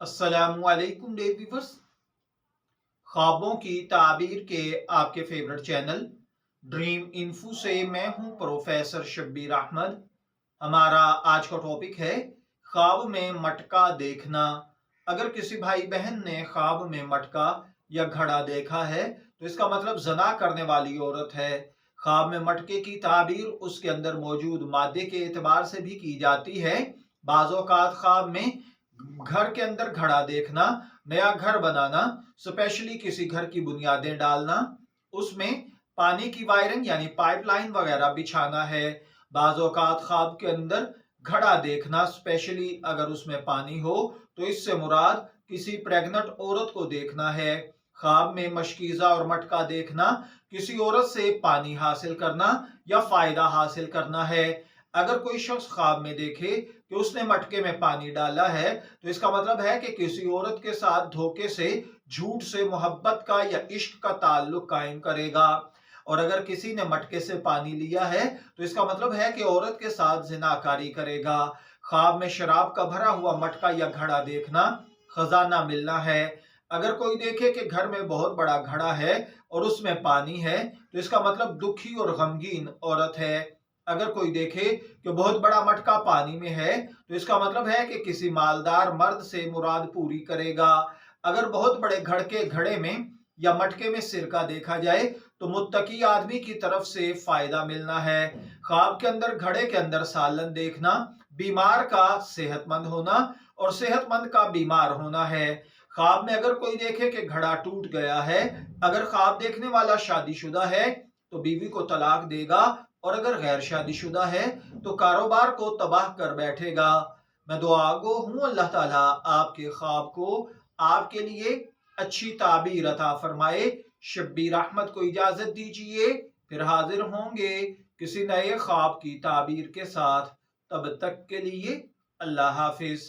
अस्सलामुअलैकुम day viewers. ख्वाबों की ताबीर के आपके फेवरेट चैनल ड्रीम इन्फो से मैं हूं प्रोफेसर शब्बीर अहमद। हमारा आज का टॉपिक है ख्वाब में मटका देखना। अगर किसी भाई बहन ने ख्वाब में मटका या घड़ा देखा है तो इसका मतलब जना करने वाली औरत है। ख्वाब में मटके की ताबीर उसके अंदर मौजूद मादे के एतबार से भी की जाती है। बाज़ औक़ात ख्वाब में घर के अंदर घड़ा देखना, नया घर बनाना, स्पेशली किसी घर की बुनियादें डालना, उसमें पानी की वायरिंग यानी पाइपलाइन वगैरह बिछाना है। बाज़ औक़ात ख्वाब के अंदर घड़ा देखना, स्पेशली अगर उसमें पानी हो तो इससे मुराद किसी प्रेग्नेंट औरत को देखना है। ख्वाब में मशकीज़ा और मटका देखना किसी औरत से पानी हासिल करना या फायदा हासिल करना है। अगर कोई शख्स ख्वाब में देखे कि उसने मटके में पानी डाला है तो इसका मतलब है कि किसी औरत के साथ धोखे से, झूठ से मोहब्बत का या इश्क का ताल्लुक कायम करेगा। और अगर किसी ने मटके से पानी लिया है तो इसका मतलब है कि औरत के साथ जिनाकारी करेगा। ख्वाब में शराब का भरा हुआ मटका या घड़ा देखना खजाना मिलना है। अगर कोई देखे कि घर में बहुत बड़ा घड़ा है और उसमें पानी है तो इसका मतलब दुखी और गमगीन औरत है। अगर कोई देखे कि बहुत बड़ा मटका पानी में है तो इसका मतलब है कि किसी मालदार मर्द से मुराद पूरी करेगा। अगर बहुत बड़े घड़े में या मटके में सिरका देखा जाए तो मुत्तकी आदमी की तरफ से फायदा मिलना है। ख्वाब के अंदर घड़े के अंदर सालन देखना बीमार का सेहतमंद होना और सेहतमंद का बीमार होना है। ख्वाब में अगर कोई देखे कि घड़ा टूट गया है, अगर ख्वाब देखने वाला शादीशुदा है तो बीवी को तलाक देगा और अगर गैर शादीशुदा है तो कारोबार को तबाह कर बैठेगा। मैं दुआ गो हूं अल्लाह ताला आपके ख्वाब को आपके लिए अच्छी ताबीर अता फरमाए। शब्बीर अहमद को इजाजत दीजिए, फिर हाजिर होंगे किसी नए ख्वाब की ताबीर के साथ। तब तक के लिए अल्लाह हाफिज।